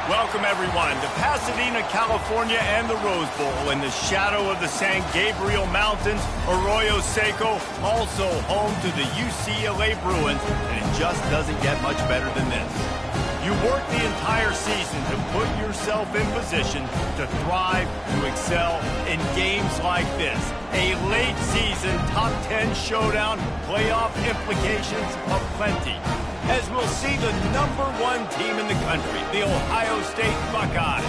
Welcome, everyone, to Pasadena, California and the Rose Bowl in the shadow of the San Gabriel Mountains. Arroyo Seco, also home to the UCLA Bruins, and it just doesn't get much better than this. You work the entire season to put yourself in position to thrive, to excel in games like this. A late season top 10 showdown, playoff implications of plenty, as we'll see the #1 team in the country, the Ohio State Buckeyes,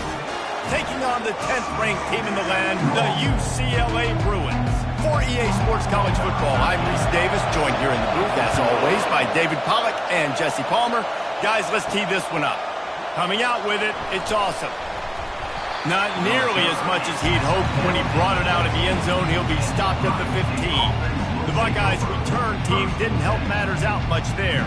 taking on the 10th-ranked team in the land, the UCLA Bruins. For EA Sports College Football, I'm Reese Davis, joined here in the booth, as always, by David Pollack and Jesse Palmer. Guys, let's tee this one up. Coming out with it, it's awesome. Not nearly as much as he'd hoped when he brought it out of the end zone. He'll be stopped at the 15. The Buckeyes' return team didn't help matters out much there.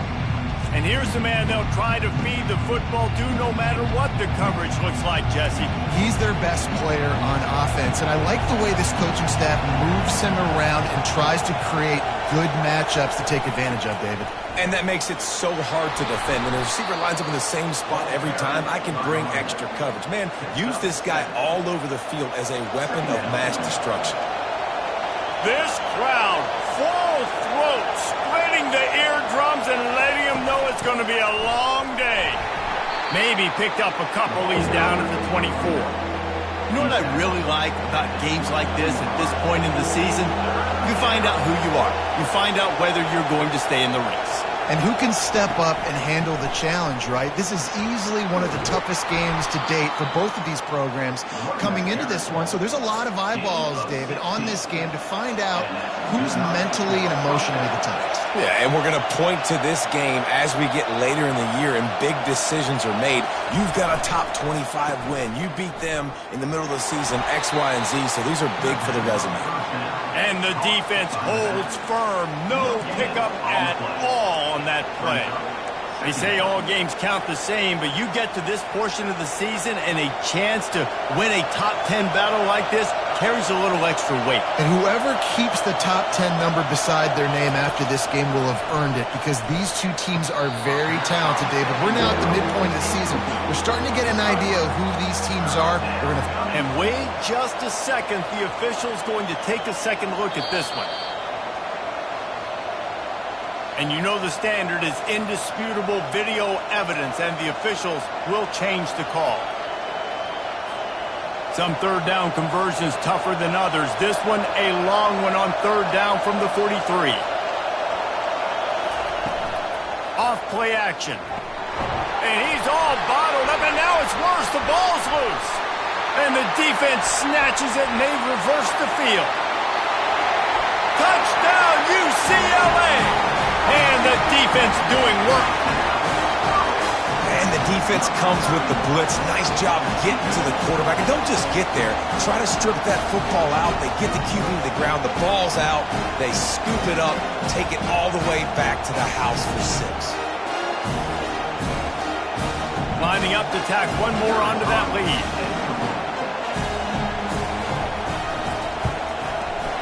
And here's the man they'll try to feed the football to no matter what the coverage looks like, Jesse. He's their best player on offense, and I like the way this coaching staff moves him around and tries to create good matchups to take advantage of, David. And that makes it so hard to defend. When the receiver lines up in the same spot every time, I can bring extra coverage. Man, use this guy all over the field as a weapon of mass destruction. This crowd, full throat, splitting the eardrums and letting them know it's going to be a long day. Maybe picked up a couple. He's down at the 24. You know what I really like about games like this at this point in the season? You find out who you are. You find out whether you're going to stay in the race. And who can step up and handle the challenge, right? This is easily one of the toughest games to date for both of these programs coming into this one. So there's a lot of eyeballs, David, on this game to find out who's mentally and emotionally the toughest. Yeah, and we're going to point to this game as we get later in the year and big decisions are made. You've got a top 25 win. You beat them in the middle of the season, X, Y, and Z, so these are big for the resume. And the defense holds firm. No pickup at all on that play. They say all games count the same, but you get to this portion of the season and a chance to win a top 10 battle like this carries a little extra weight. And whoever keeps the top 10 number beside their name after this game will have earned it, because these two teams are very talented, David. We're now at the midpoint of the season. We're starting to get an idea of who these teams are. And wait just a second. The official's going to take a second look at this one. And you know the standard is indisputable video evidence, and the officials will change the call. Some third down conversions tougher than others. This one a long one on third down from the 43. Off play action. And he's all bottled up, and now it's worse. The ball's loose. And the defense snatches it, and they reverse the field. Touchdown, UCLA! And the defense doing work. And the defense comes with the blitz. Nice job getting to the quarterback. And don't just get there. Try to strip that football out. They get the QB to the ground. The ball's out. They scoop it up, take it all the way back to the house for 6. Lining up to tack one more onto that lead.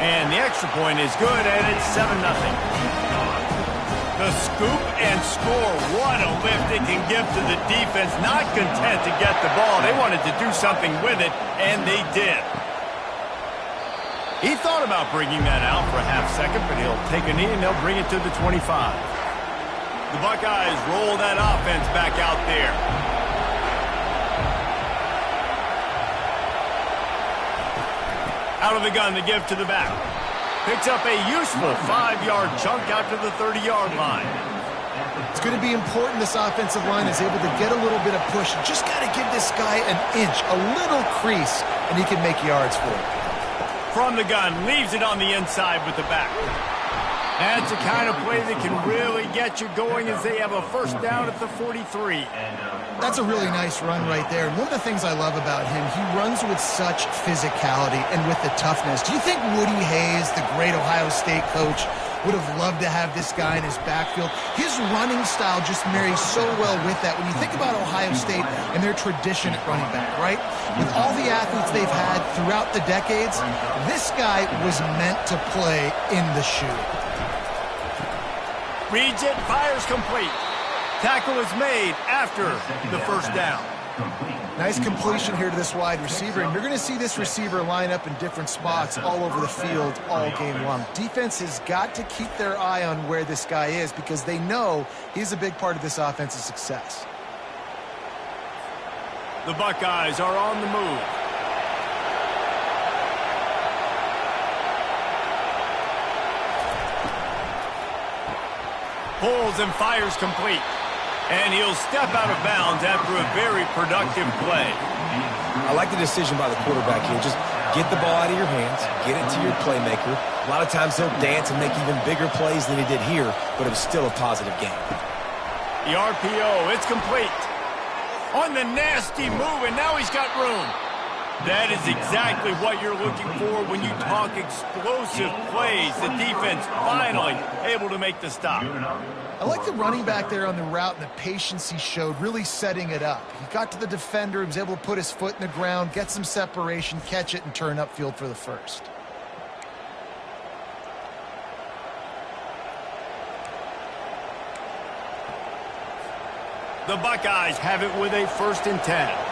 And the extra point is good, and it's 7-0. The scoop and score. What a lift it can give to the defense. Not content to get the ball. They wanted to do something with it, and they did. He thought about bringing that out for a half second, but he'll take a knee and they'll bring it to the 25. The Buckeyes roll that offense back out there. Out of the gun to give to the back. Picks up a useful 5-yard chunk out to the 30-yard line. It's going to be important this offensive line is able to get a little bit of push. You just got to give this guy an inch, a little crease, and he can make yards for it. From the gun, leaves it on the inside with the back. That's the kind of play that can really get you going as they have a first down at the 43. That's a really nice run right there. And one of the things I love about him, he runs with such physicality and with the toughness. Do you think Woody Hayes, the great Ohio State coach, would have loved to have this guy in his backfield? His running style just marries so well with that. When you think about Ohio State and their tradition at running back, right? With all the athletes they've had throughout the decades, this guy was meant to play in the shoe. Reads it, fires complete. Tackle is made after the first down. Nice completion here to this wide receiver, and you're going to see this receiver line up in different spots all over the field all game long. Defense has got to keep their eye on where this guy is because they know he's a big part of this offense's success. The Buckeyes are on the move. Pulls and fires complete. And he'll step out of bounds after a very productive play. I like the decision by the quarterback here. Just get the ball out of your hands, get it to your playmaker. A lot of times he'll dance and make even bigger plays than he did here, but it was still a positive game. The RPO, it's complete. On the nasty move, and now he's got room. That is exactly what you're looking for when you talk explosive plays. The defense finally able to make the stop. I like the running back there on the route and the patience he showed, really setting it up. He got to the defender, he was able to put his foot in the ground, get some separation, catch it, and turn upfield for the first. The Buckeyes have it with a 1st and 10.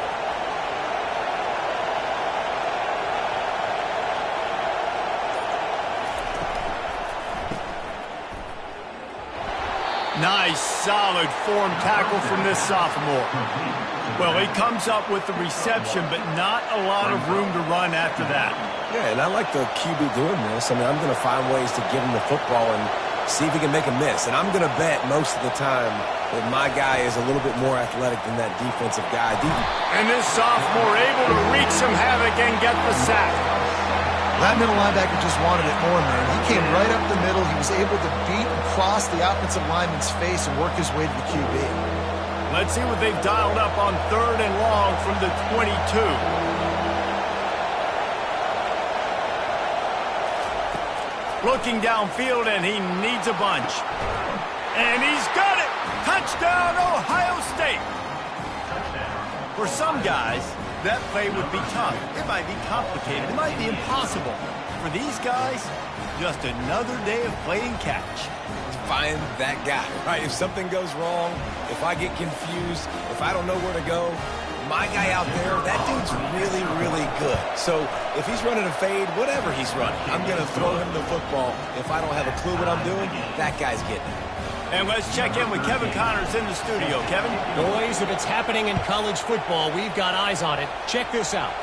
Nice, solid form tackle from this sophomore. Well, he comes up with the reception, but not a lot of room to run after that. Yeah, and I like the QB doing this. I mean, I'm going to find ways to give him the football and see if he can make a miss. And I'm going to bet most of the time that my guy is a little bit more athletic than that defensive guy. And this sophomore able to wreak some havoc and get the sack. That middle linebacker just wanted it more, man. He came right up the middle. He was able to beat and cross the offensive lineman's face and work his way to the QB. Let's see what they've dialed up on 3rd and long from the 22. Looking downfield, and he needs a bunch. And he's got it! Touchdown, Ohio State! For some guys, that play would be tough. It might be complicated. It might be impossible. For these guys, just another day of playing catch. Find that guy, right? If something goes wrong, if I get confused, if I don't know where to go, my guy out there, that dude's really, really good. So if he's running a fade, whatever he's running, I'm going to throw him the football. If I don't have a clue what I'm doing, that guy's getting it. And let's check in with Kevin Connors in the studio. Kevin? Boys, if it's happening in college football, we've got eyes on it. Check this out.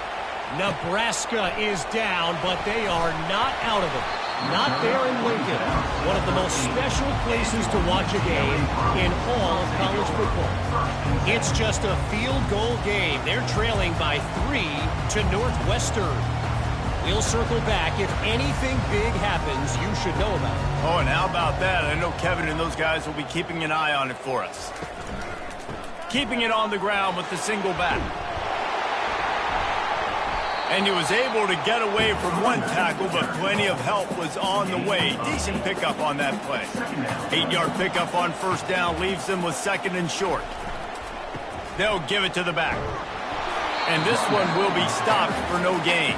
Nebraska is down, but they are not out of it. Not there in Lincoln. One of the most special places to watch a game in all of college football. It's just a field goal game. They're trailing by 3 to Northwestern. We'll circle back. If anything big happens, you should know about it. Oh, and how about that? I know Kevin and those guys will be keeping an eye on it for us. Keeping it on the ground with the single back. And he was able to get away from one tackle, but plenty of help was on the way. Decent pickup on that play. 8-yard pickup on 1st down leaves them with 2nd and short. They'll give it to the back. And this one will be stopped for no gain.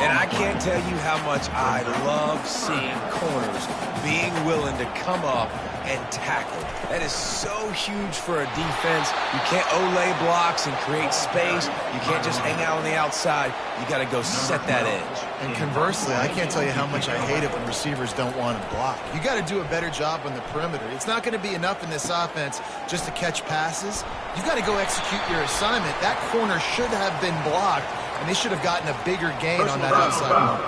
And I can't tell you how much I love seeing corners being willing to come up and tackle. That is so huge for a defense. You can't olay blocks and create space. You can't just hang out on the outside. You got to go set that edge. And conversely, I can't tell you how much I hate it when receivers don't want to block. You got to do a better job on the perimeter. It's not going to be enough in this offense just to catch passes. You got to go execute your assignment. That corner should have been blocked, and they should have gotten a bigger gain on that outside line.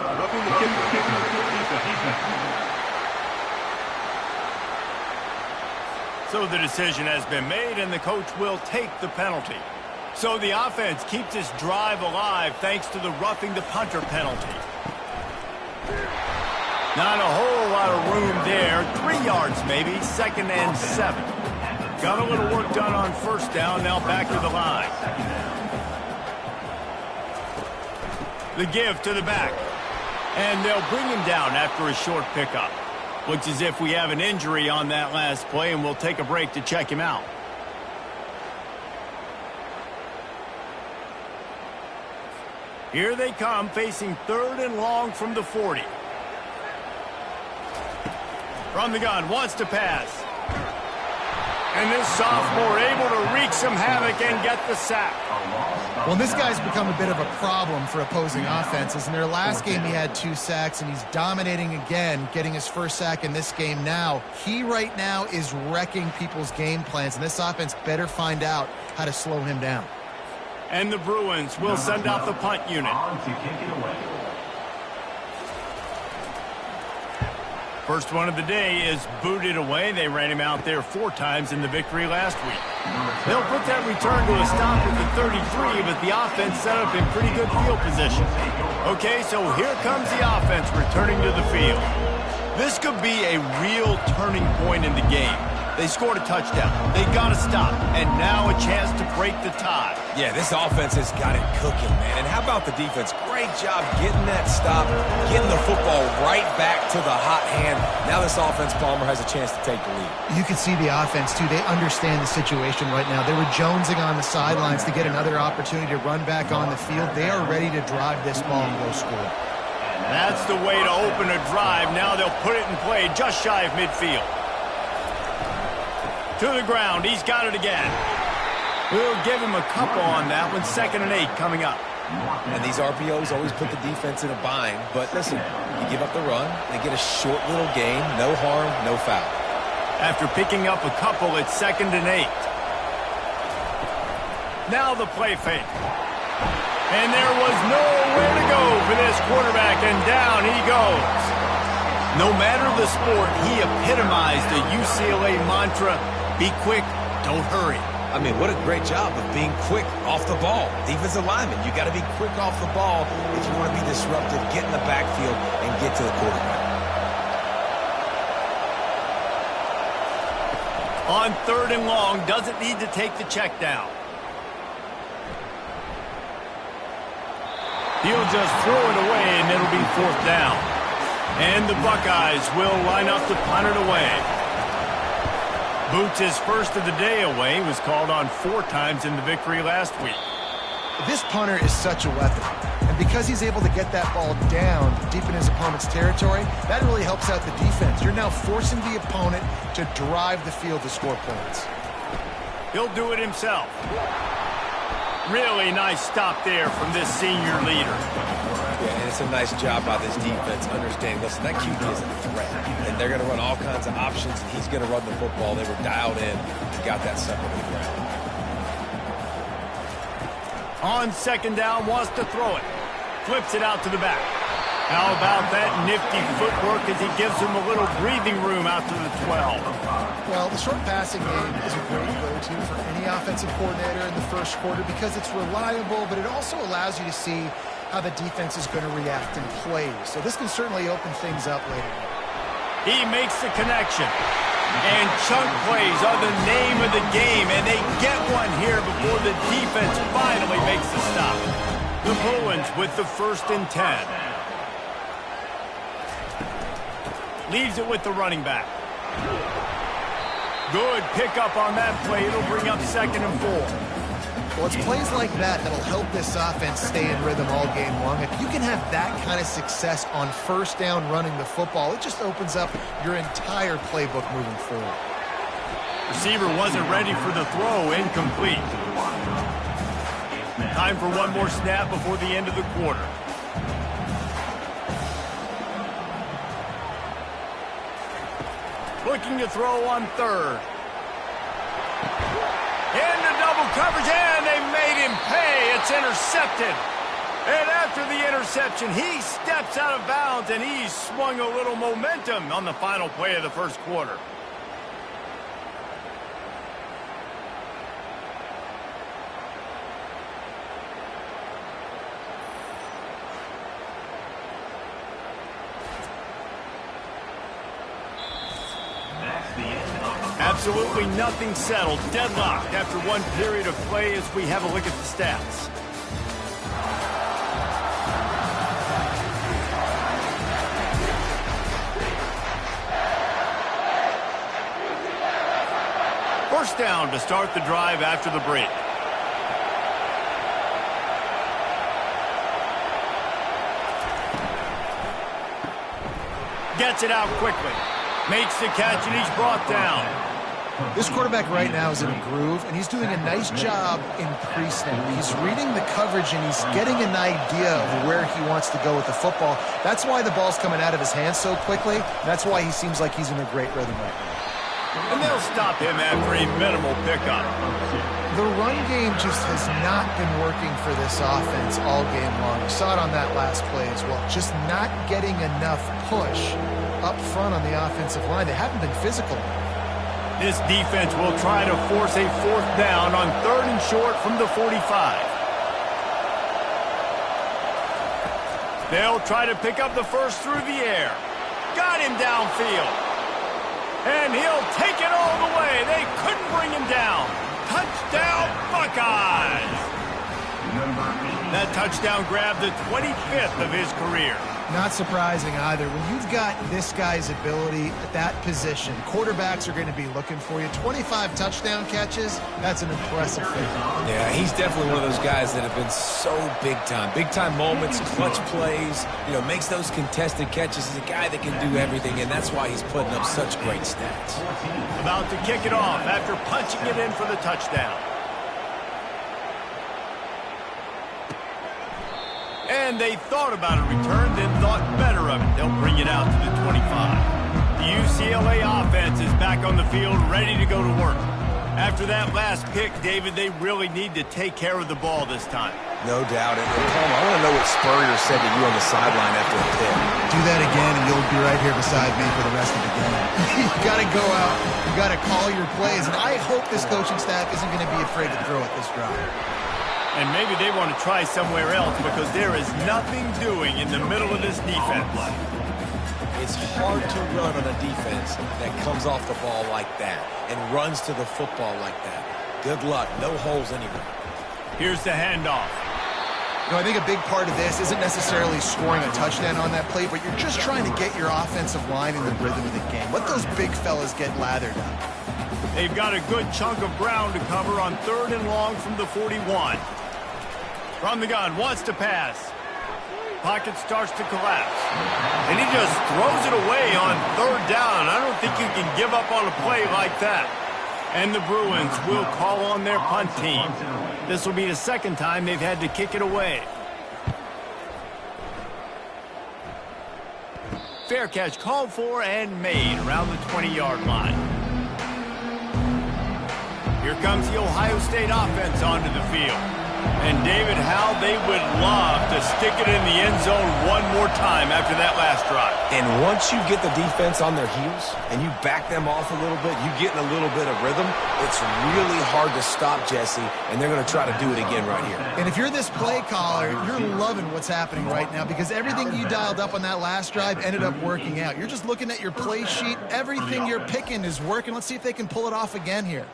So the decision has been made, and the coach will take the penalty. So the offense keeps this drive alive thanks to the roughing the punter penalty. Not a whole lot of room there. 3 yards maybe, 2nd and 7. Got a little work done on 1st down, now back to the line. The give to the back. And they'll bring him down after a short pickup. Looks as if we have an injury on that last play, and we'll take a break to check him out. Here they come, facing 3rd and long from the 40. From the gun, wants to pass. And this sophomore able to wreak some havoc and get the sack. Well, this guy's become a bit of a problem for opposing offenses. In their last game, he had 2 sacks, and he's dominating again, getting his first sack in this game now. He right now is wrecking people's game plans, and this offense better find out how to slow him down. And the Bruins will send out the punt unit. First one of the day is booted away. They ran him out there 4 times in the victory last week. They'll put that return to a stop at the 33, but the offense set up in pretty good field position. Okay, so here comes the offense returning to the field. This could be a real turning point in the game. They scored a touchdown. They got to stop, and now a chance to break the tie. Yeah, this offense has got it cooking, man. And how about the defense? Great job getting that stop, getting the football right back to the hot hand. Now this offense, Palmer, has a chance to take the lead. You can see the offense, too. They understand the situation right now. They were jonesing on the sidelines to get another opportunity to run back on the field. They are ready to drive this ball and go score. That's the way to open a drive. Now they'll put it in play just shy of midfield. To the ground. He's got it again. We'll give him a couple on that one. 2nd and 8 coming up. And these RPOs always put the defense in a bind. But listen, you give up the run, they get a short little gain. No harm, no foul. After picking up a couple, it's 2nd and 8. Now the play fake. And there was nowhere to go for this quarterback, and down he goes. No matter the sport, he epitomized the UCLA mantra, be quick, don't hurry. I mean, what a great job of being quick off the ball. Defensive lineman, you got to be quick off the ball if you want to be disruptive, get in the backfield, and get to the quarterback. On 3rd and long, doesn't need to take the check down. He'll just throw it away, and it'll be 4th down. And the Buckeyes will line up to punt it away. Boots, his first of the day away, was called on 4 times in the victory last week. This punter is such a weapon. And because he's able to get that ball down deep in his opponent's territory, that really helps out the defense. You're now forcing the opponent to drive the field to score points. He'll do it himself. Really nice stop there from this senior leader. Yeah, and it's a nice job by this defense understanding, listen, that QB is a threat. And they're going to run all kinds of options, and he's going to run the football. They were dialed in and got that sucker to the ground. On 2nd down, wants to throw it. Flips it out to the back. How about that nifty footwork as he gives him a little breathing room out to the 12. Well, the short passing game is a great go-to for any offensive coordinator in the first quarter because it's reliable, but it also allows you to see how the defense is going to react in plays. So this can certainly open things up later on. He makes the connection. And chunk plays are the name of the game, and they get one here before the defense finally makes the stop. The Bruins with the 1st and 10. Leaves it with the running back. Good pickup on that play. It'll bring up 2nd and 4. Well, it's plays like that that'll help this offense stay in rhythm all game long. If you can have that kind of success on 1st down running the football, it just opens up your entire playbook moving forward. Receiver wasn't ready for the throw. Incomplete. Time for one more snap before the end of the quarter. Looking to throw on 3rd. Into double coverage, and they made him pay. It's intercepted. And after the interception, he steps out of bounds, and he's swung a little momentum on the final play of the first quarter. Absolutely nothing settled. Deadlocked after one period of play as we have a look at the stats. First down to start the drive after the break. Gets it out quickly. Makes the catch, and he's brought down. This quarterback right now is in a groove, and he's doing a nice job in pre-snap. He's reading the coverage, and he's getting an idea of where he wants to go with the football. That's why the ball's coming out of his hands so quickly. That's why he seems like he's in a great rhythm right now. And they'll stop him after a minimal pickup. The run game just has not been working for this offense all game long. You saw it on that last play as well. Just not getting enough push up front on the offensive line. They haven't been physical. This defense will try to force a 4th down on 3rd and short from the 45. They'll try to pick up the first through the air. Got him downfield. And he'll take it all the way. They couldn't bring him down. Touchdown, Buckeyes! That touchdown grabbed the 25th of his career. Not surprising either. When you've got this guy's ability at that position, quarterbacks are going to be looking for you. 25 touchdown catches, that's an impressive thing. Yeah, he's definitely one of those guys that have been so big time. Big time moments, clutch plays, makes those contested catches. He's a guy that can do everything, and that's why he's putting up such great stats. About to kick it off after punching it in for the touchdown. And they thought about a return, then thought better of it. They'll bring it out to the 25. The UCLA offense is back on the field, ready to go to work. After that last pick, David, they really need to take care of the ball this time. No doubt. And Palmer, I want to know what Spurrier said to you on the sideline after the pick. Do that again, and you'll be right here beside me for the rest of the game. You got to go out. You got to call your plays. And I hope this coaching staff isn't going to be afraid to throw at this drive. And maybe they want to try somewhere else because there is nothing doing in the middle of this defense. It's hard to run on a defense that comes off the ball like that and runs to the football like that. Good luck. No holes anywhere. Here's the handoff. I think a big part of this isn't necessarily scoring a touchdown on that play, but you're just trying to get your offensive line in the rhythm of the game. Let those big fellas get lathered up. They've got a good chunk of ground to cover on 3rd and long from the 41. From the gun, wants to pass. Pocket starts to collapse. And he just throws it away on 3rd down. I don't think you can give up on a play like that. And the Bruins will call on their punt team. This will be the 2nd time they've had to kick it away. Fair catch called for and made around the 20-yard line. Here comes the Ohio State offense onto the field. And David, how they would love to stick it in the end zone one more time after that last drive. And once you get the defense on their heels and you back them off a little bit, you get in a little bit of rhythm, it's really hard to stop, Jesse, and they're going to try to do it again right here. And if you're this play caller, you're loving what's happening right now because everything you dialed up on that last drive ended up working out. You're just looking at your play sheet. Everything you're picking is working. Let's see if they can pull it off again here.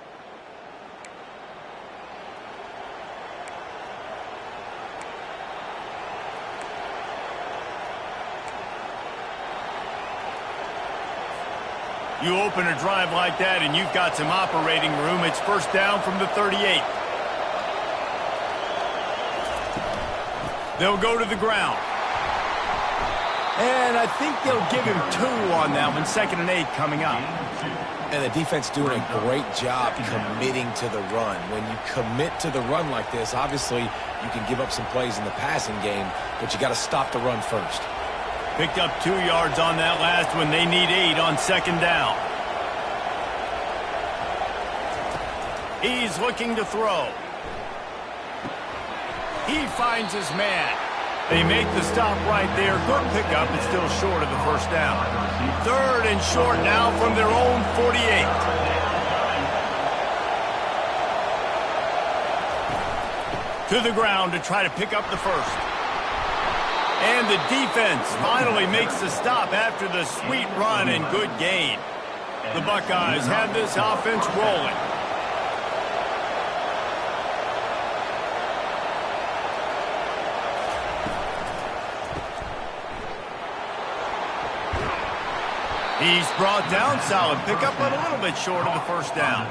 You open a drive like that and you've got some operating room. It's 1st down from the 38. They'll go to the ground. And I think they'll give him 2 on that one. 2nd and 8 coming up. And the defense doing a great job committing to the run. When you commit to the run like this, obviously you can give up some plays in the passing game, but you got to stop the run first. Picked up 2 yards on that last one. They need 8 on 2nd down. He's looking to throw. He finds his man. They make the stop right there. Good pickup, but still short of the 1st down. 3rd and short now from their own 48. To the ground to try to pick up the 1st. And the defense finally makes the stop after the sweet run and good gain. The Buckeyes have this offense rolling. He's brought down, solid pickup, but a little bit short of the 1st down.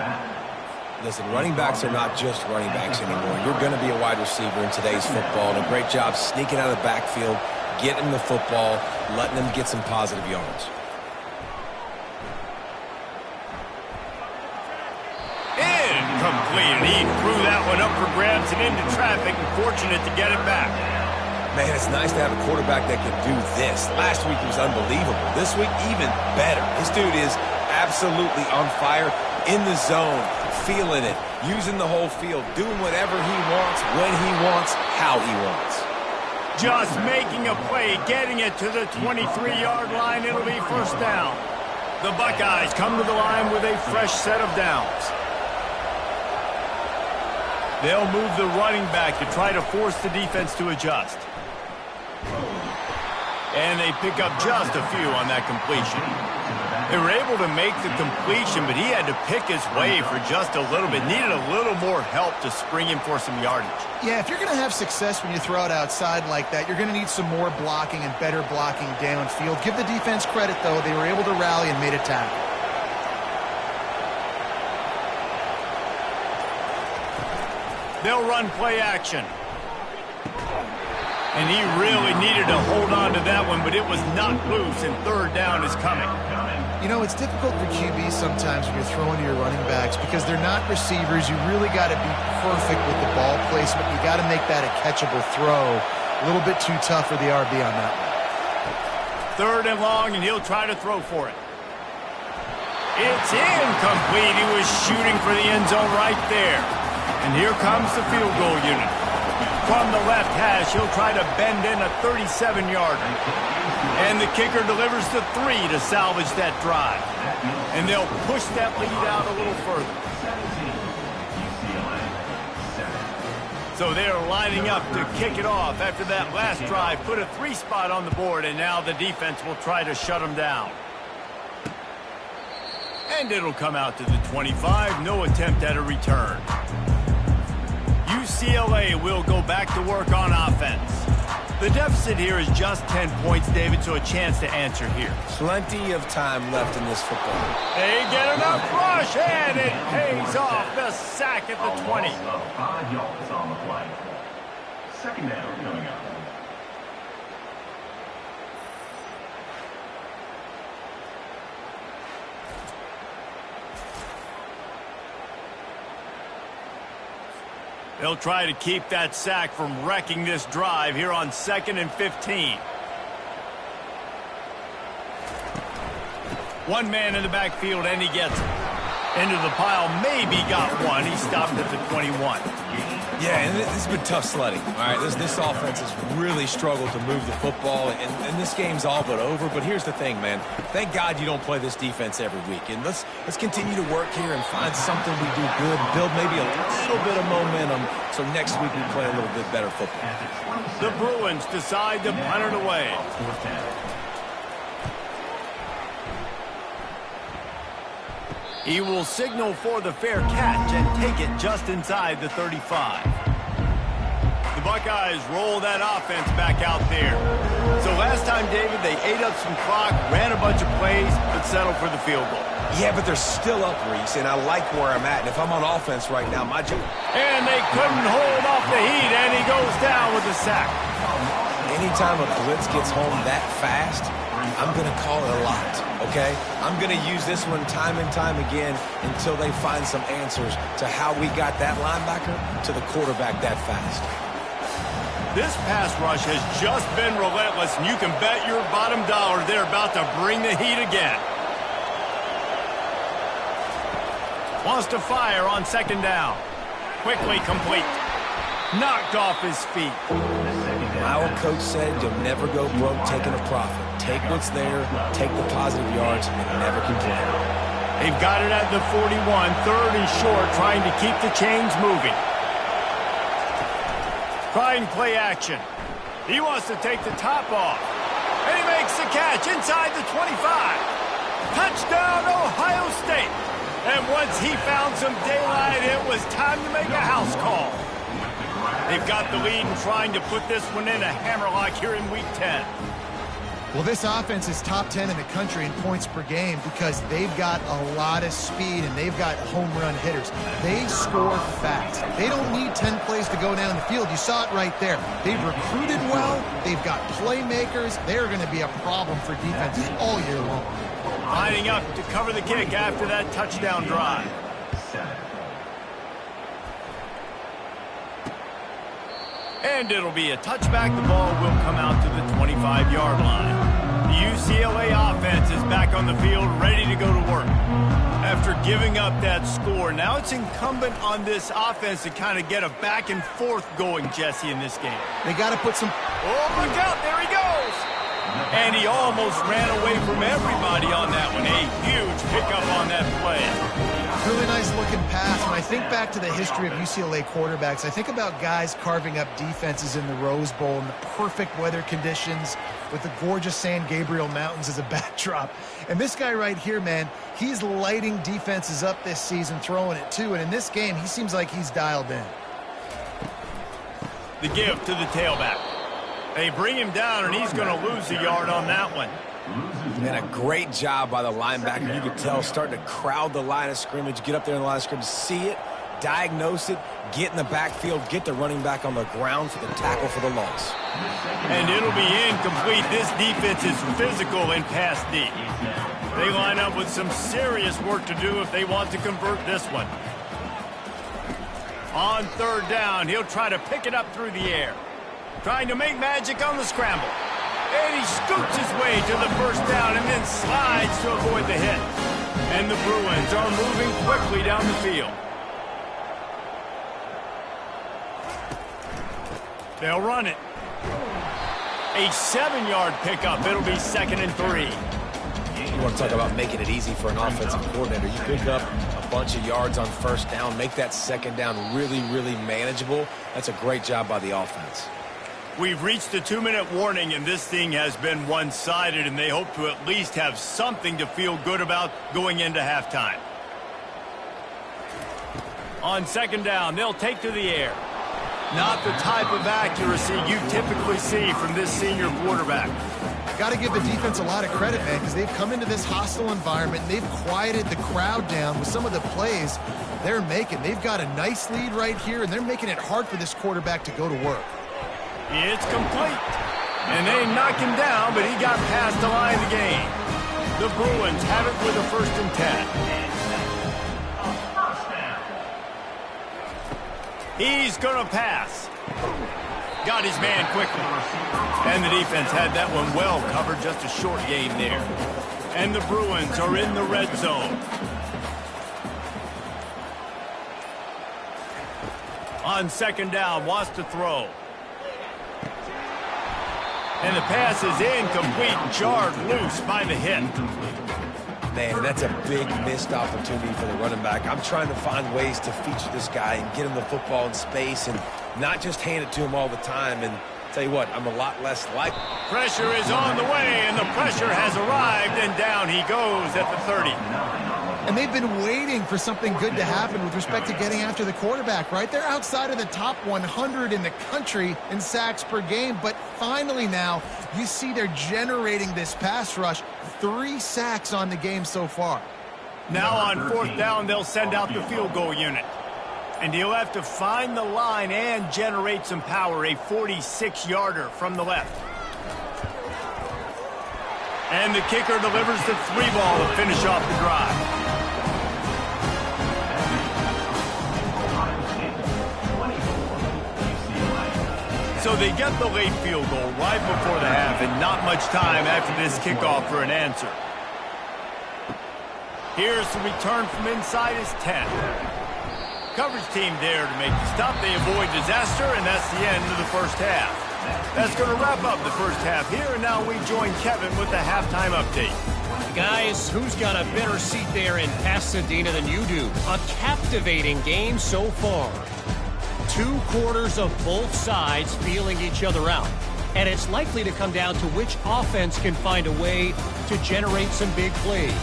Listen, running backs are not just running backs anymore. You're going to be a wide receiver in today's football. And a great job sneaking out of the backfield, getting the football, letting them get some positive yards. incomplete, and he threw that one up for grabs and into traffic, and fortunate to get it back. Man, it's nice to have a quarterback that can do this. Last week was unbelievable. This week, even better. This dude is absolutely on fire, in the zone, feeling it, using the whole field, doing whatever he wants, when he wants, how he wants. Just making a play, getting it to the 23-yard line. It'll be first down. The Buckeyes come to the line with a fresh set of downs. They'll move the running back to try to force the defense to adjust. And they pick up just a few on that completion. They were able to make the completion, but he had to pick his way for just a little bit. Needed a little more help to spring him for some yardage. Yeah, if you're going to have success when you throw it outside like that, you're going to need some more blocking and better blocking downfield. Give the defense credit, though. They were able to rally and made a tackle. They'll run play action. And he really needed to hold on to that one, but it was not loose, and third down is coming. You know, it's difficult for QBs sometimes when you're throwing to your running backs because they're not receivers. You really got to be perfect with the ball placement. You got to make that a catchable throw. A little bit too tough for the RB on that one. Third and long, and he'll try to throw for it. It's incomplete. He was shooting for the end zone right there. And here comes the field goal unit. From the left hash, he'll try to bend in a 37-yarder. And the kicker delivers the 3 to salvage that drive. And they'll push that lead out a little further. So they're lining up to kick it off after that last drive. Put a 3 spot on the board, and now the defense will try to shut them down. And it'll come out to the 25. No attempt at a return. UCLA will go back to work on offense. The deficit here is just 10 points, David, so a chance to answer here. Plenty of time left in this football. They get enough rush, and it pays off. The sack at the 20. 5 yards on the play. Second down coming up. They'll try to keep that sack from wrecking this drive here on 2nd and 15. One man in the backfield, and he gets it. Into the pile, maybe got one. He stopped at the 21. Yeah, and this has been tough sledding. All right, this offense has really struggled to move the football, and this game's all but over. But here's the thing, man. Thank God you don't play this defense every week. And let's continue to work here and find something we do good, build maybe a little bit of momentum so next week we play a little bit better football. The Bruins decide to punt it away. He will signal for the fair catch and take it just inside the 35. The Buckeyes roll that offense back out there. So last time, David, they ate up some clock, ran a bunch of plays, but settled for the field goal. Yeah, but they're still up, Reese, and I like where I'm at. And if I'm on offense right now, my job. And they couldn't hold off the heat, and he goes down with the sack. Anytime a blitz gets home that fast, I'm going to call it a lot, okay? I'm going to use this one time and time again until they find some answers to how we got that linebacker to the quarterback that fast. This pass rush has just been relentless, and you can bet your bottom dollar they're about to bring the heat again. Wants to fire on 2nd down. Quickly complete. Knocked off his feet. My old coach said you'll never go broke taking a profit. Take what's there, take the positive yards, and never complain. They've got it at the 41, 3rd and short, trying to keep the chains moving. Trying play action. He wants to take the top off. And he makes the catch inside the 25. Touchdown, Ohio State. And once he found some daylight, it was time to make a house call. They've got the lead and trying to put this one in a hammerlock here in Week 10. Well, this offense is top 10 in the country in points per game because they've got a lot of speed and they've got home run hitters. They score fast. They don't need 10 plays to go down the field. You saw it right there. They've recruited well. They've got playmakers. They're going to be a problem for defenses all year long. Lining up to cover the kick after that touchdown drive. And it'll be a touchback. The ball will come out to the 25-yard line. The UCLA offense is back on the field, ready to go to work. After giving up that score, now it's incumbent on this offense to kind of get a back and forth going, Jesse, in this game. They got to put some... Oh, look out. There he goes. And he almost ran away from everybody on that one. A huge pickup on that play. Really nice looking pass. When I think back to the history of UCLA quarterbacks, I think about guys carving up defenses in the Rose Bowl in the perfect weather conditions with the gorgeous San Gabriel Mountains as a backdrop. And this guy right here, man, he's lighting defenses up this season, throwing it too. And in this game, he seems like he's dialed in. The give to the tailback. They bring him down, and he's going to lose a yard on that one. And a great job by the linebacker. You could tell, starting to crowd the line of scrimmage, get up there in the line of scrimmage, see it, diagnose it, get in the backfield, get the running back on the ground for the tackle for the loss. And it'll be incomplete. This defense is physical in pass deep. They line up with some serious work to do if they want to convert this one. On third down, he'll try to pick it up through the air. Trying to make magic on the scramble. And he scoots his way to the first down and then slides to avoid the hit. And the Bruins are moving quickly down the field. They'll run it. A 7-yard pickup. It'll be 2nd and 3. You want to talk about making it easy for an offensive coordinator. You pick up a bunch of yards on first down, make that second down really, really manageable. That's a great job by the offense. We've reached the 2-minute warning, and this thing has been one-sided, and they hope to at least have something to feel good about going into halftime. On second down, they'll take to the air. Not the type of accuracy you typically see from this senior quarterback. Got to give the defense a lot of credit, man, because they've come into this hostile environment, and they've quieted the crowd down with some of the plays they're making. They've got a nice lead right here, and they're making it hard for this quarterback to go to work. It's complete. And they knock him down, but he got past the line of the game. The Bruins have it with a 1st and 10. He's going to pass. Got his man quickly. And the defense had that one well covered, just a short gain there. And the Bruins are in the red zone. On second down, wants to throw. And the pass is incomplete, jarred loose by the hit. Man, that's a big missed opportunity for the running back. I'm trying to find ways to feature this guy and get him the football in space and not just hand it to him all the time. And tell you what, I'm a lot less likely. Pressure is on the way, and the pressure has arrived, and down he goes at the 30. And they've been waiting for something good to happen with respect to getting after the quarterback, right? They're outside of the top 100 in the country in sacks per game, but finally now you see they're generating this pass rush. 3 sacks on the game so far. Now on 4th down, they'll send out the field goal unit. And he'll have to find the line and generate some power, a 46-yarder from the left. And the kicker delivers the 3 ball to finish off the drive. So they get the late field goal right before the half, and not much time after this kickoff for an answer. Here's the return from inside his 10. Coverage team there to make the stop. They avoid disaster, and that's the end of the first half. That's going to wrap up the first half here, and now we join Kevin with the halftime update. Guys, who's got a better seat there in Pasadena than you do? A captivating game so far. 2 quarters of both sides feeling each other out. And it's likely to come down to which offense can find a way to generate some big plays.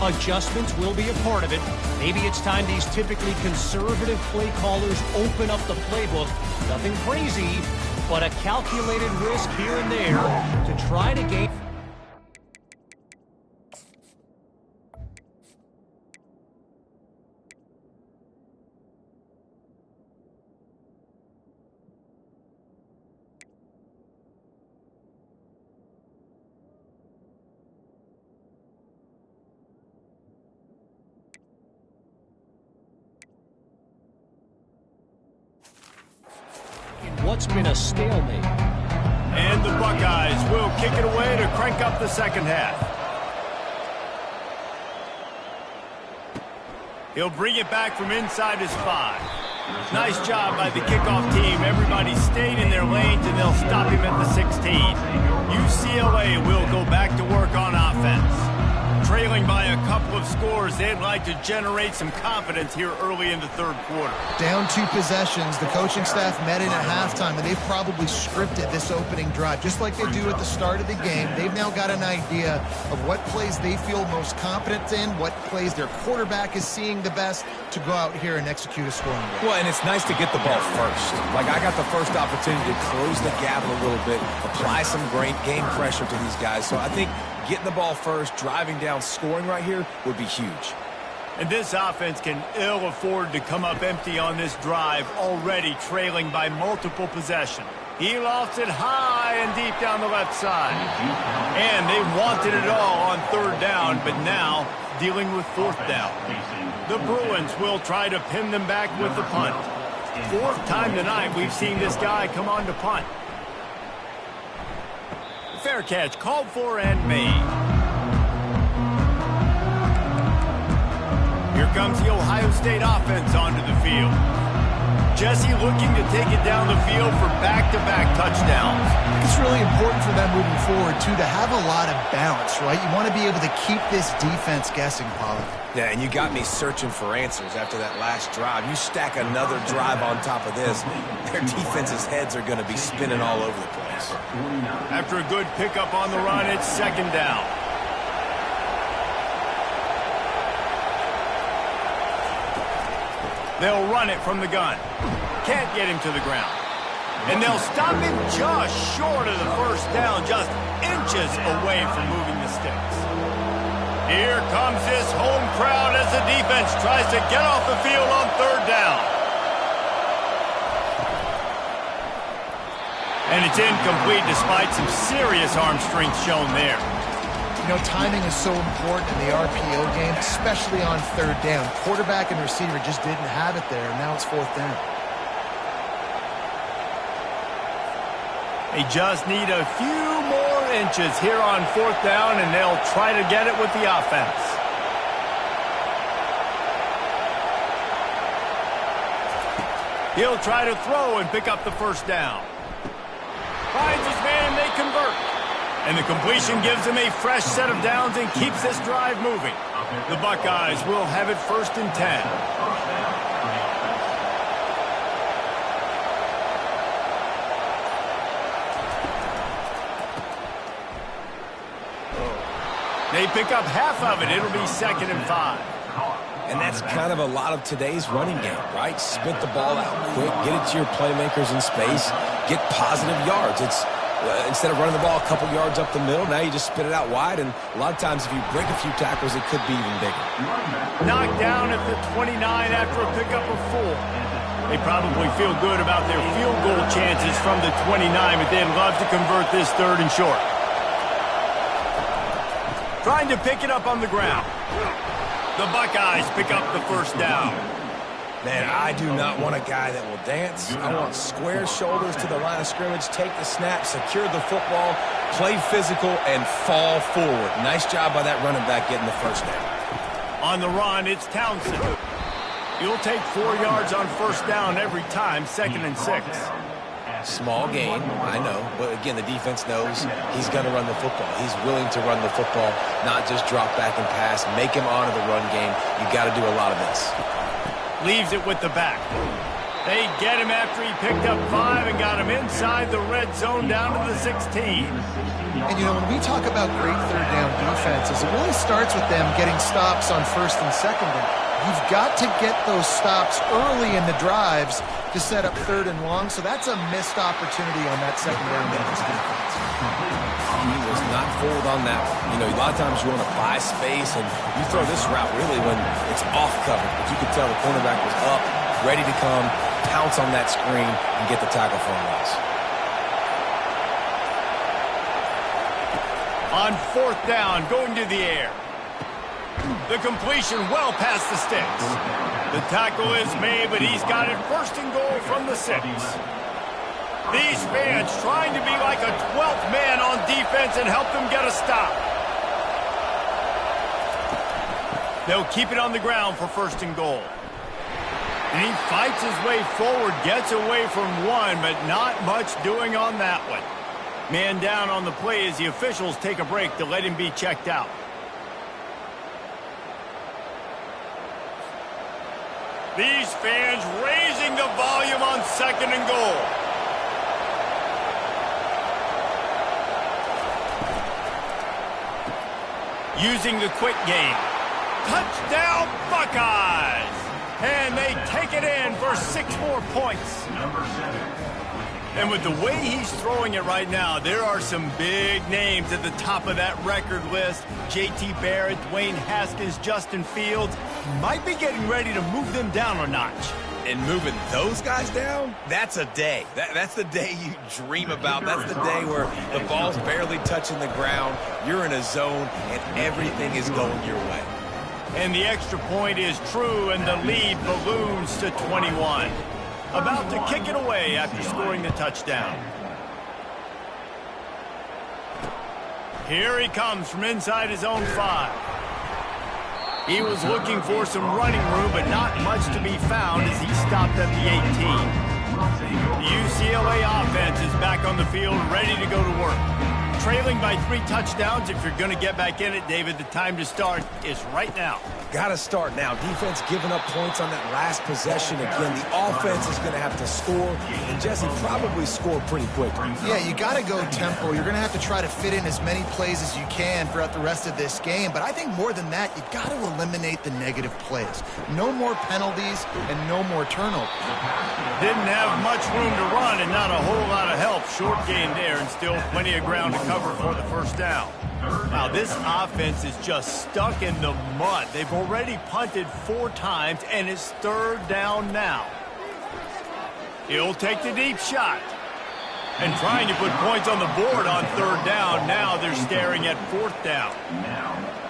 Adjustments will be a part of it. Maybe it's time these typically conservative play callers open up the playbook. Nothing crazy, but a calculated risk here and there to try to gain. what's been a stalemate. And the Buckeyes will kick it away to crank up the second half. He'll bring it back from inside his 5. Nice job by the kickoff team. Everybody stayed in their lanes, and they'll stop him at the 16. UCLA will go back to work on offense. Trailing by a couple of scores, they'd like to generate some confidence here early in the third quarter. Down 2 possessions. The coaching staff met in at halftime, and they've probably scripted this opening drive, just like they do at the start of the game. They've now got an idea of what plays they feel most confident in, what plays their quarterback is seeing the best to go out here and execute a scoring drive. Well, and it's nice to get the ball first. Like, I got the first opportunity to close the gap a little bit, apply some great game pressure to these guys. So I think getting the ball first, driving down, scoring right here would be huge. And this offense can ill afford to come up empty on this drive, already trailing by multiple possessions. He lofts it high and deep down the left side. And they wanted it all on third down, but now dealing with fourth down. The Bruins will try to pin them back with the punt. 4th time tonight we've seen this guy come on to punt. Fair catch called for and made. Here comes the Ohio State offense onto the field. Jesse looking to take it down the field for back-to-back touchdowns. It's really important for them moving forward, too, to have a lot of balance, right? You want to be able to keep this defense guessing, Pollard. Yeah, and you got me searching for answers after that last drive. You stack another drive on top of this, their defense's heads are going to be spinning all over the place. After a good pickup on the run, it's second down. They'll run it from the gun. Can't get him to the ground. And they'll stop him just short of the first down, just inches away from moving the sticks. Here comes this home crowd as the defense tries to get off the field on third down. And it's incomplete despite some serious arm strength shown there. You know, timing is so important in the RPO game, especially on third down. Quarterback and receiver just didn't have it there, and now it's fourth down. They just need a few more inches here on fourth down, and they'll try to get it with the offense. He'll try to throw and pick up the first down. Finds his man, and they convert. And the completion gives him a fresh set of downs and keeps this drive moving. The Buckeyes will have it 1st and 10. They pick up half of it. It'll be 2nd and 5. And that's kind of a lot of today's running game, right? Spit the ball out quick, get it to your playmakers in space, get positive yards. It's instead of running the ball a couple yards up the middle, now you just spit it out wide, and a lot of times if you break a few tackles, it could be even bigger. Knocked down at the 29 after a pickup of 4. They probably feel good about their field goal chances from the 29, but they'd love to convert this 3rd and short. Trying to pick it up on the ground. The Buckeyes pick up the first down. Man, I do not want a guy that will dance. I want square shoulders to the line of scrimmage, take the snap, secure the football, play physical, and fall forward. Nice job by that running back getting the first down. On the run, it's Townsend. You'll take 4 yards on first down every time, 2nd and 6. Small gain, I know, but again, the defense knows he's going to run the football. He's willing to run the football, not just drop back and pass, make him honor the run game. You got to do a lot of this. Leaves it with the back. They get him after he picked up 5 and got him inside the red zone down to the 16. And, you know, when we talk about great third down defenses, it really starts with them getting stops on 1st and 2nd down. You've got to get those stops early in the drives to set up 3rd and long, so that's a missed opportunity on that 2nd down defense. He was not fooled on that one. You know, a lot of times you want to buy space, and you throw this route really when it's off coverage. But you could tell the cornerback was up, ready to come, pounce on that screen, and get the tackle for a loss. On 4th down, going to the air. The completion well past the sticks. The tackle is made, but he's got it 1st and goal from the 6. These fans trying to be like a 12th man on defense and help them get a stop. They'll keep it on the ground for 1st and goal. And he fights his way forward, gets away from one, but not much doing on that one. Man down on the play as the officials take a break to let him be checked out. These fans raising the volume on 2nd and goal. Using the quick game. Touchdown, Buckeyes! And they take it in for 6 more points. And with the way he's throwing it right now, there are some big names at the top of that record list. J.T. Barrett, Dwayne Haskins, Justin Fields. Might be getting ready to move them down a notch. And moving those guys down, that's a day. That's the day you dream about. That's the day where the ball's barely touching the ground, you're in a zone, and everything is going your way. And the extra point is true, and the lead balloons to 21. About to kick it away after scoring the touchdown. Here he comes from inside his own 5. He was looking for some running room, but not much to be found as he stopped at the 18. The UCLA offense is back on the field, ready to go to work. Trailing by 3 touchdowns. If you're going to get back in it, David, the time to start is right now. Got to start now. Defense giving up points on that last possession. Again, the offense is going to have to score, and Jesse probably score pretty quickly. Yeah, you got to go tempo. You're going to have to try to fit in as many plays as you can throughout the rest of this game. But I think more than that, you got to eliminate the negative plays. No more penalties and no more turnovers. Didn't have much room to run and not a whole lot of help. Short gain there and still plenty of ground to cover for the 1st down. Wow, this offense is just stuck in the mud. They've already punted 4 times, and it's 3rd down now. He'll take the deep shot. And trying to put points on the board on 3rd down, now they're staring at 4th down.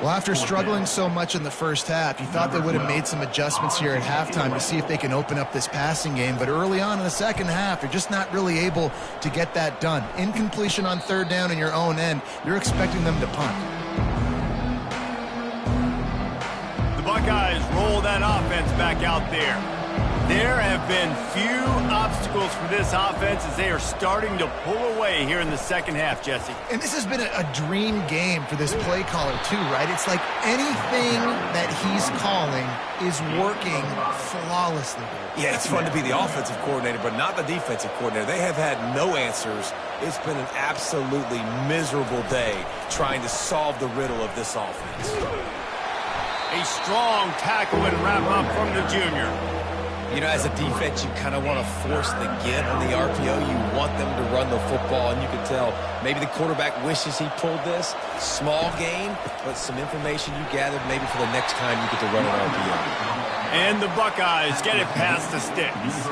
Well, after struggling so much in the first half, you thought they would have made some adjustments here at halftime to see if they can open up this passing game. But early on in the second half, they're just not really able to get that done. Incompletion on 3rd down in your own end, you're expecting them to punt. The Buckeyes roll that offense back out there. There have been few obstacles for this offense as they are starting to pull away here in the second half, Jesse. And this has been a dream game for this play caller, too, right? It's like anything that he's calling is working flawlessly. Yeah, it's fun to be the offensive coordinator, but not the defensive coordinator. They have had no answers. It's been an absolutely miserable day trying to solve the riddle of this offense. A strong tackle and wrap up from the junior. You know, as a defense, you kind of want to force the get on the RPO. You want them to run the football, and you can tell maybe the quarterback wishes he pulled this. Small gain, but some information you gathered maybe for the next time you get to run an RPO. And the Buckeyes get it past the sticks.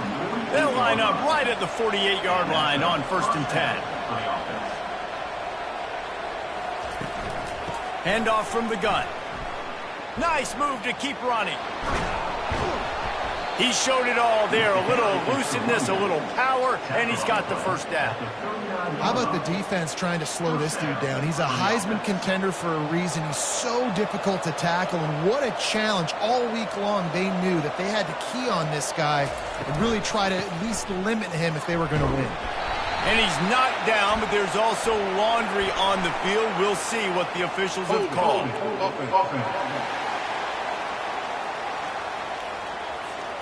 They'll line up right at the 48-yard line on 1st and 10. Handoff from the gun. Nice move to keep running. He showed it all there, a little elusiveness, a little power, and he's got the 1st down. How about the defense trying to slow this dude down? He's a Heisman contender for a reason. He's so difficult to tackle, and what a challenge. All week long, they knew that they had to key on this guy and really try to at least limit him if they were going to win. And he's knocked down, but there's also laundry on the field. We'll see what the officials have called.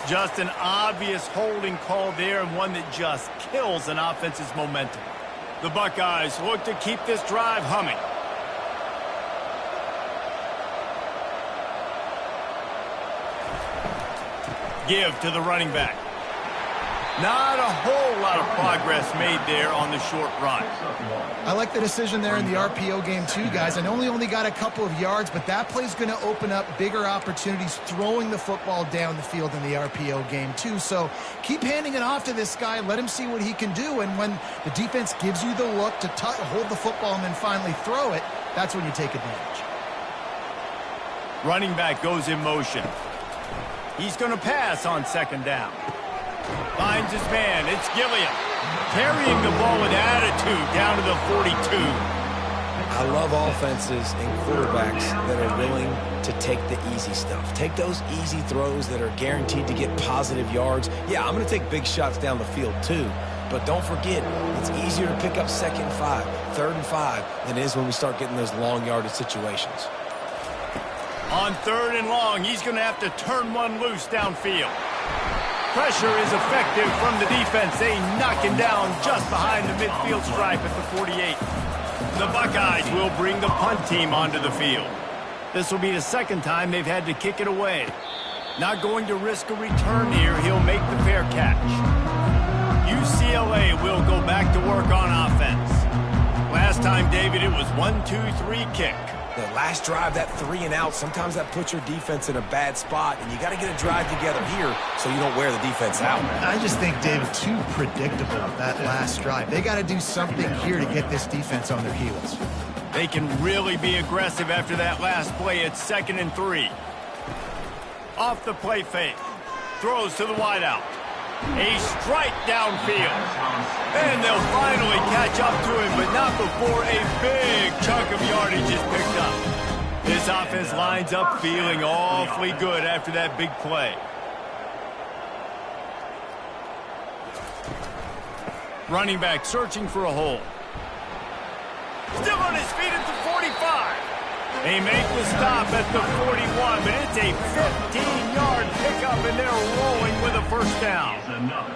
Just an obvious holding call there, and one that just kills an offense's momentum. The Buckeyes look to keep this drive humming. Give to the running back. Not a whole lot of progress made there on the short run. I like the decision there in the RPO game too, guys. I know he only got a couple of yards, but that play's going to open up bigger opportunities throwing the football down the field in the RPO game too. So keep handing it off to this guy. Let him see what he can do. And when the defense gives you the look to hold the football and then finally throw it, that's when you take advantage. Running back goes in motion. He's going to pass on 2nd down. Finds his man. It's Gilliam. Carrying the ball with attitude down to the 42. I love offenses and quarterbacks that are willing to take the easy stuff. Take those easy throws that are guaranteed to get positive yards. Yeah, I'm going to take big shots down the field too. But don't forget, it's easier to pick up 2nd and 5, 3rd and 5 than it is when we start getting those long yardage situations. On 3rd and long, he's going to have to turn one loose downfield. Pressure is effective from the defense. They knock him down just behind the midfield stripe at the 48. The Buckeyes will bring the punt team onto the field. This will be the 2nd time they've had to kick it away. Not going to risk a return here. He'll make the fair catch. UCLA will go back to work on offense. Last time, David, it was 1-2-3 kick. The last drive, that 3 and out, sometimes that puts your defense in a bad spot, and you got to get a drive together here so you don't wear the defense out. I just think, David, too predictable, that last drive. They got to do something here to get this defense on their heels. They can really be aggressive after that last play. It's 2nd and 3. Off the play fake. Throws to the wideout. A strike downfield. And they'll finally catch up to him, but not before a big chunk of yardage is picked up. This offense lines up feeling awfully good after that big play. Running back searching for a hole. Still on his feet at the 45. They make the stop at the 41, but it's a 15-yard pickup, and they're rolling with a 1st down. Another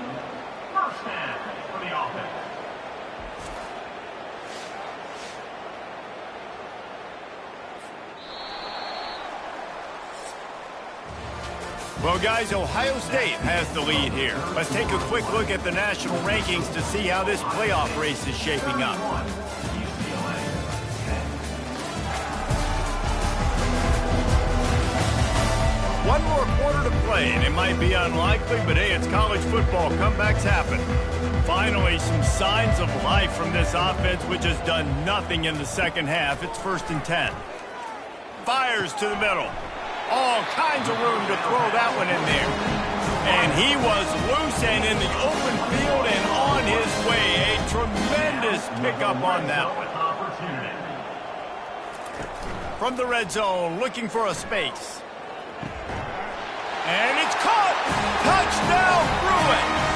1st down for the offense. Well, guys, Ohio State has the lead here. Let's take a quick look at the national rankings to see how this playoff race is shaping up. One more quarter to play, and it might be unlikely, but hey, it's college football. Comebacks happen. Finally, some signs of life from this offense, which has done nothing in the 2nd half. It's 1st and 10. Fires to the middle. All kinds of room to throw that one in there. And he was loose and in the open field and on his way. A tremendous pickup on that one. From the red zone, looking for a space. And it's caught! Touchdown, Bruins!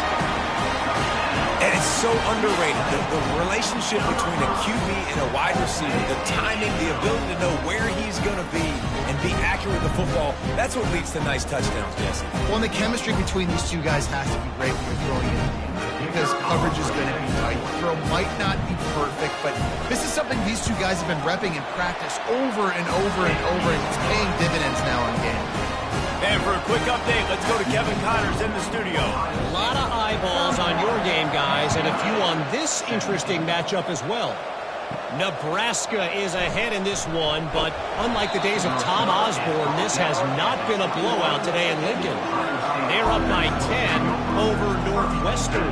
And it's so underrated. The relationship between a QB and a wide receiver, the timing, the ability to know where he's going to be and be accurate with the football, that's what leads to nice touchdowns, Jesse. Well, and the chemistry between these two guys has to be great when you're throwing in the game, because coverage is going to be tight. The throw might not be perfect, but this is something these two guys have been repping in practice over and over and over, and it's paying dividends now in game. And for a quick update, let's go to Kevin Connors in the studio. A lot of eyeballs on your game, guys, and a few on this interesting matchup as well. Nebraska is ahead in this one, but unlike the days of Tom Osborne, this has not been a blowout today in Lincoln. They're up by 10 over Northwestern.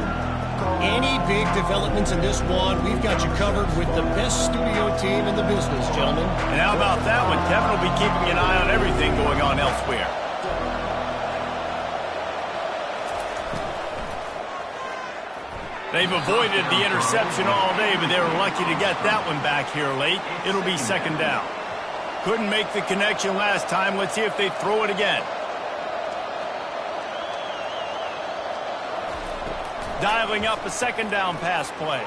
Any big developments in this one, we've got you covered with the best studio team in the business, gentlemen. And how about that one? Kevin will be keeping an eye on everything going on elsewhere. They've avoided the interception all day, but they were lucky to get that one back here late. It'll be 2nd down. Couldn't make the connection last time. Let's see if they throw it again. Dialing up a 2nd down pass play.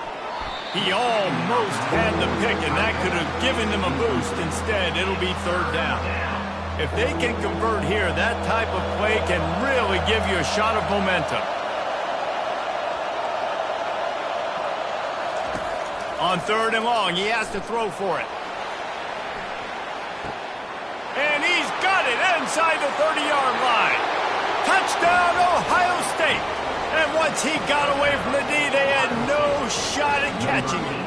He almost had the pick, and that could have given them a boost. Instead, it'll be 3rd down. If they can convert here, that type of play can really give you a shot of momentum. On 3rd and long, he has to throw for it. And he's got it inside the 30-yard line. Touchdown, Ohio State. And once he got away from the D, they had no shot at catching him.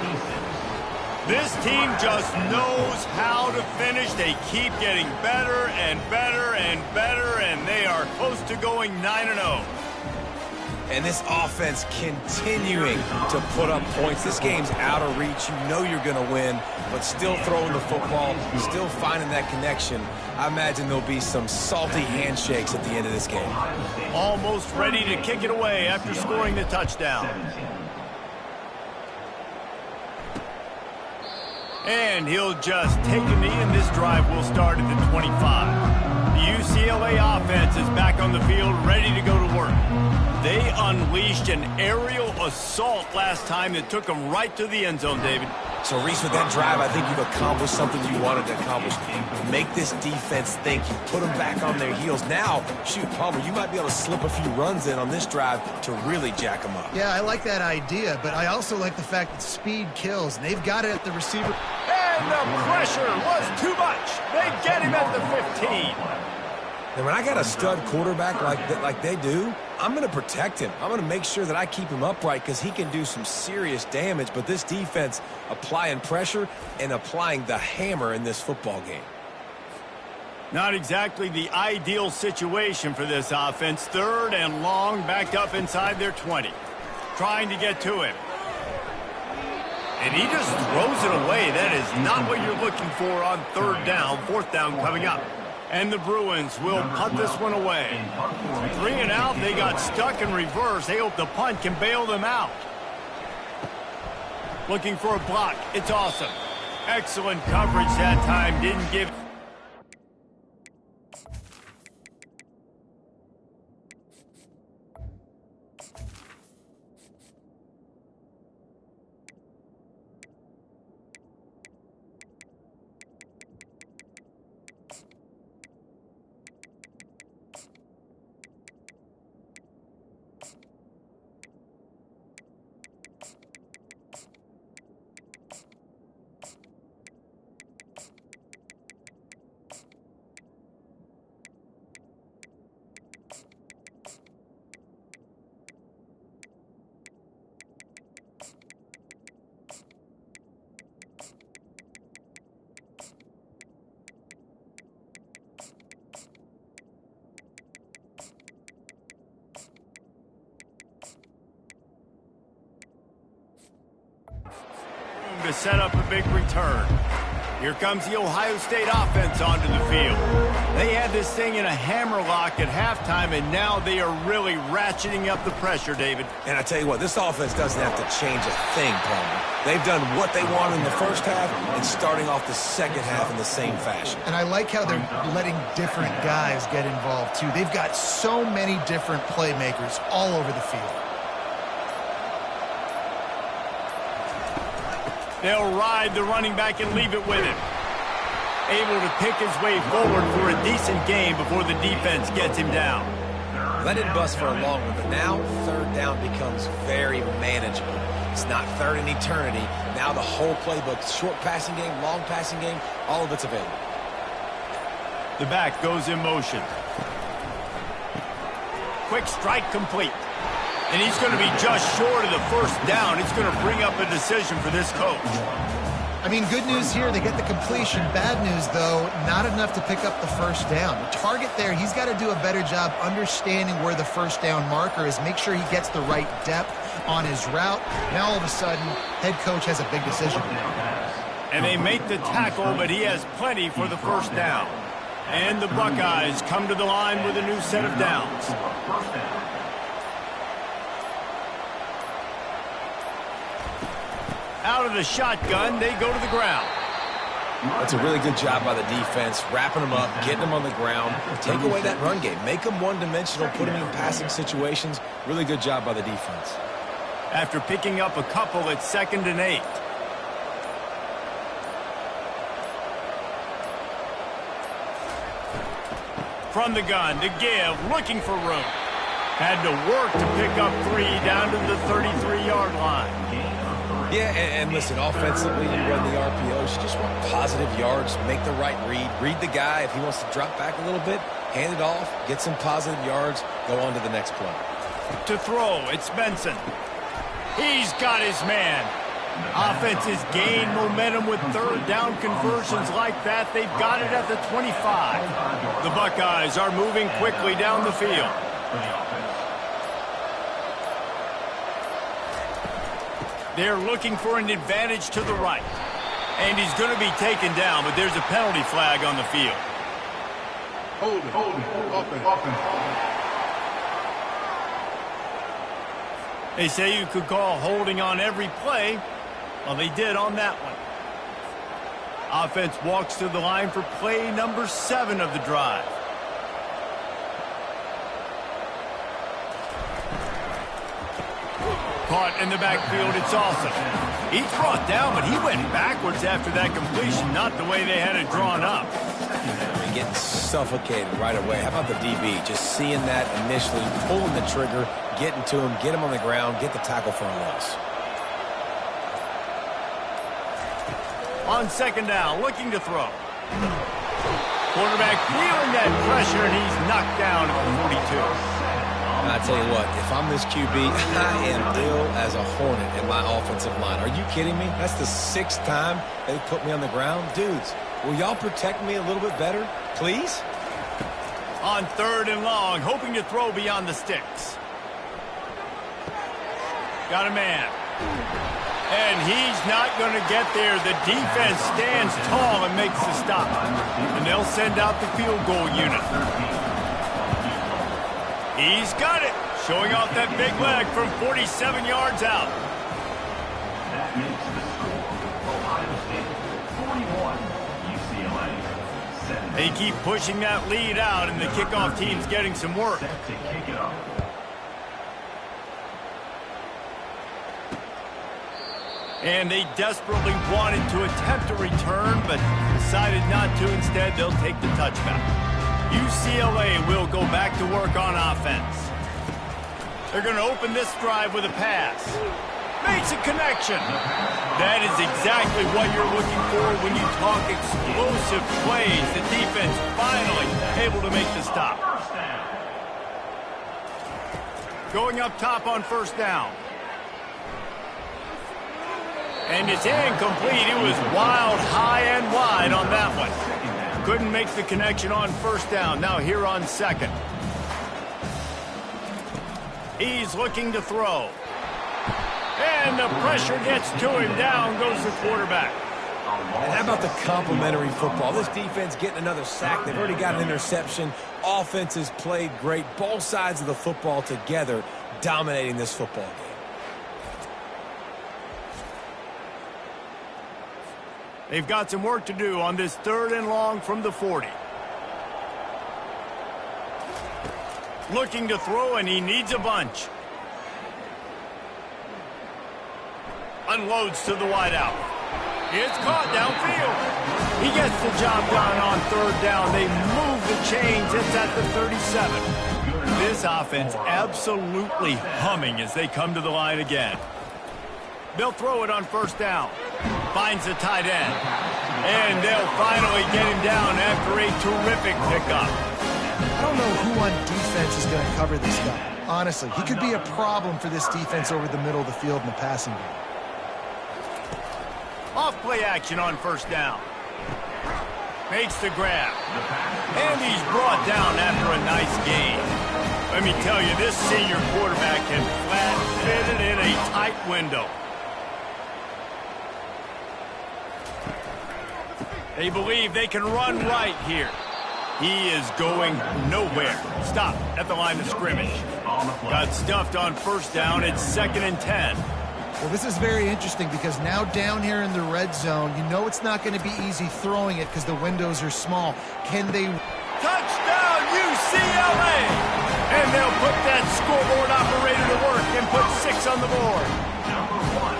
This team just knows how to finish. They keep getting better and better and better, and they are close to going 9-0. And this offense continuing to put up points. This game's out of reach. You know you're going to win, but still throwing the football, still finding that connection. I imagine there'll be some salty handshakes at the end of this game. Almost ready to kick it away after scoring the touchdown. And he'll just take a knee, and this drive will start at the 25. The UCLA offense is back on the field, ready to go to work. They unleashed an aerial assault last time that took them right to the end zone, David. So, Reese, with that drive, I think you've accomplished something you wanted to accomplish. Make this defense think. You put them back on their heels. Now, shoot, Palmer, you might be able to slip a few runs in on this drive to really jack them up. Yeah, I like that idea, but I also like the fact that speed kills, and they've got it at the receiver. And the pressure was too much. They get him at the 15. And when I got a stud quarterback like they do, I'm going to protect him. I'm going to make sure that I keep him upright because he can do some serious damage. But this defense applying pressure and applying the hammer in this football game. Not exactly the ideal situation for this offense. 3rd and long, backed up inside their 20. Trying to get to him. And he just throws it away. That is not what you're looking for on 3rd down. 4th down coming up. And the Bruins will punt this one away. 3 and out, they got stuck in reverse. They hope the punt can bail them out. Looking for a block. It's awesome. Excellent coverage that time. Didn't give... to set up a big return. Here comes the Ohio State offense onto the field. They had this thing in a hammerlock at halftime, and now they are really ratcheting up the pressure, David. And I tell you what, this offense doesn't have to change a thing, Palmer. They've done what they wanted in the first half and starting off the second half in the same fashion. And I like how they're letting different guys get involved, too. They've got so many different playmakers all over the field. They'll ride the running back and leave it with him. Able to pick his way forward for a decent game before the defense gets him down. That didn't bust for a long one, but now 3rd down becomes very manageable. It's not 3rd in eternity. Now the whole playbook, short passing game, long passing game, all of it's available. The back goes in motion. Quick strike complete. And he's going to be just short of the 1st down. It's going to bring up a decision for this coach. I mean, good news here, they get the completion. Bad news, though, not enough to pick up the 1st down. The target there, he's got to do a better job understanding where the 1st down marker is, make sure he gets the right depth on his route. Now, all of a sudden, head coach has a big decision. And they make the tackle, but he has plenty for the 1st down. And the Buckeyes come to the line with a new set of downs. Out of the shotgun, they go to the ground. That's a really good job by the defense, wrapping them up, getting them on the ground. Take away that run game. Make them one-dimensional, put them in passing situations. Really good job by the defense. After picking up a couple, it's 2nd and 8. From the gun to give, looking for room. Had to work to pick up 3 down to the 33-yard line. Yeah, and listen, offensively, you run the RPOs. You just want positive yards, make the right read. Read the guy. If he wants to drop back a little bit, hand it off, get some positive yards, go on to the next play. To throw, it's Benson. He's got his man. Offenses gain momentum with 3rd down conversions like that. They've got it at the 25. The Buckeyes are moving quickly down the field. They're looking for an advantage to the right. And he's going to be taken down, but there's a penalty flag on the field. They say you could call holding on every play. Well, they did on that one. Offense walks to the line for play number 7 of the drive. Caught in the backfield, it's Austin. He's brought down, but he went backwards after that completion, not the way they had it drawn up. Getting suffocated right away. How about the DB? Just seeing that initially, pulling the trigger, getting to him, get him on the ground, get the tackle for a loss. On second down, looking to throw. Quarterback feeling that pressure, and he's knocked down at the 42. I tell you what, if I'm this QB, I am ill as a hornet in my offensive line. Are you kidding me? That's the 6th time they put me on the ground. Dudes, will y'all protect me a little bit better, please? On 3rd and long, hoping to throw beyond the sticks. Got a man. And he's not going to get there. The defense stands tall and makes the stop. And they'll send out the field goal unit. He's got it. Showing off that big leg from 47 yards out. That makes the score. Ohio State 41, UCLA 7. They keep pushing that lead out, and the kickoff team's getting some work. Set to kick it off. And they desperately wanted to attempt a return, but decided not to. Instead, they'll take the touchback. UCLA will go back to work on offense. They're going to open this drive with a pass. Makes a connection. That is exactly what you're looking for when you talk explosive plays. The defense finally able to make the stop. Going up top on 1st down. And it's incomplete. It was wild, high and wide on that one. Couldn't make the connection on 1st down. Now here on 2nd. He's looking to throw. And the pressure gets to him. Down goes the quarterback. And how about the complementary football? This defense getting another sack. They've already got an interception. Offense has played great. Both sides of the football together dominating this football game. They've got some work to do on this 3rd and long from the 40. Looking to throw, and he needs a bunch. Unloads to the wideout. It's caught downfield. He gets the job done on 3rd down. They move the chains. It's at the 37. This offense absolutely humming as they come to the line again. They'll throw it on 1st down. Finds the tight end. And they'll finally get him down after a terrific pickup. I don't know who on defense is going to cover this guy. Honestly, he could be a problem for this defense over the middle of the field in the passing game. Off play action on 1st down. Makes the grab. And he's brought down after a nice gain. Let me tell you, this senior quarterback can flat fit it in a tight window. They believe they can run right here. He is going nowhere. Stop at the line of scrimmage. Got stuffed on 1st down. It's 2nd and 10. Well, this is very interesting because now down here in the red zone, you know it's not going to be easy throwing it because the windows are small. Can they... Touchdown, UCLA! And they'll put that scoreboard operator to work and put 6 on the board. Number 1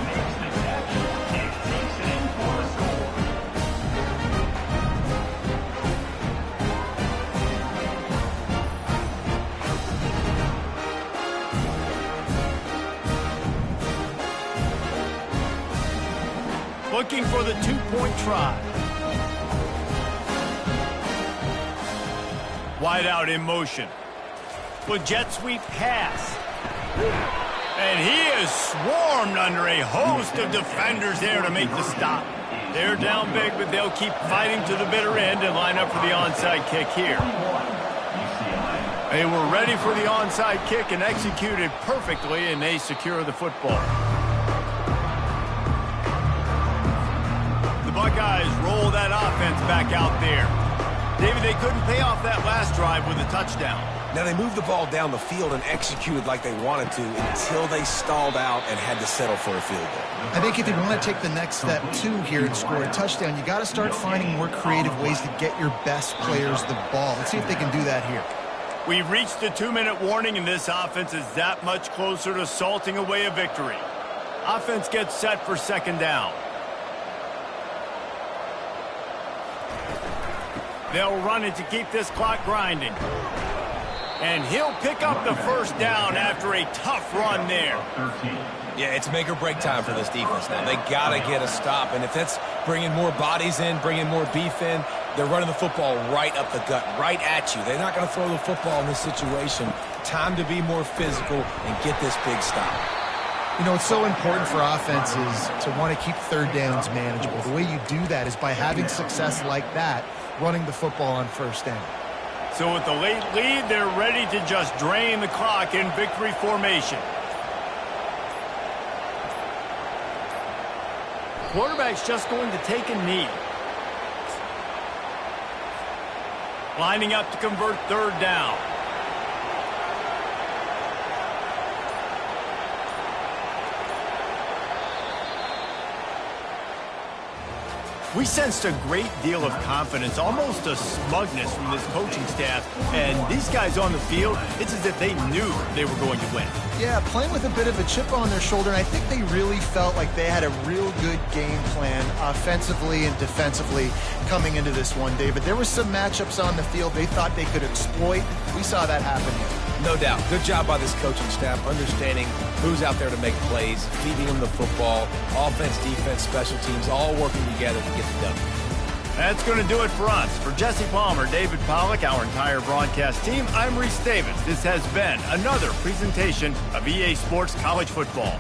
makes the catch and takes it in for the score. Looking for the 2-point try. Wide out in motion. With jet sweep pass. And he is swarmed under a host of defenders there to make the stop. They're down big, but they'll keep fighting to the bitter end and line up for the onside kick here. They were ready for the onside kick and executed perfectly, and they secure the football. The Buckeyes roll that offense back out there. David, they couldn't pay off that last drive with a touchdown. Now, they moved the ball down the field and executed like they wanted to until they stalled out and had to settle for a field goal. I think if you want to take the next step, too, here and score a touchdown, you got to start finding more creative ways to get your best players the ball. Let's see if they can do that here. We've reached the 2-minute warning, and this offense is that much closer to salting away a victory. Offense gets set for second down. They'll run it to keep this clock grinding. And he'll pick up the first down after a tough run there. Yeah, it's make or break time for this defense now. They got to get a stop, and if that's bringing more bodies in, bringing more beef in, they're running the football right up the gut, right at you. They're not going to throw the football in this situation. Time to be more physical and get this big stop. You know, it's so important for offenses to want to keep third downs manageable. The way you do that is by having success like that, running the football on first down. So with the late lead, they're ready to just drain the clock in victory formation. Quarterback's just going to take a knee. Lining up to convert third down. We sensed a great deal of confidence, almost a smugness from this coaching staff. And these guys on the field, it's as if they knew they were going to win. Yeah, playing with a bit of a chip on their shoulder, and I think they really felt like they had a real good game plan offensively and defensively coming into this one, David. There were some matchups on the field they thought they could exploit. We saw that happen here. No doubt. Good job by this coaching staff, understanding who's out there to make plays, feeding them the football, offense, defense, special teams, all working together to get the W. That's going to do it for us. For Jesse Palmer, David Pollack, our entire broadcast team, I'm Reese Davis. This has been another presentation of EA Sports College Football.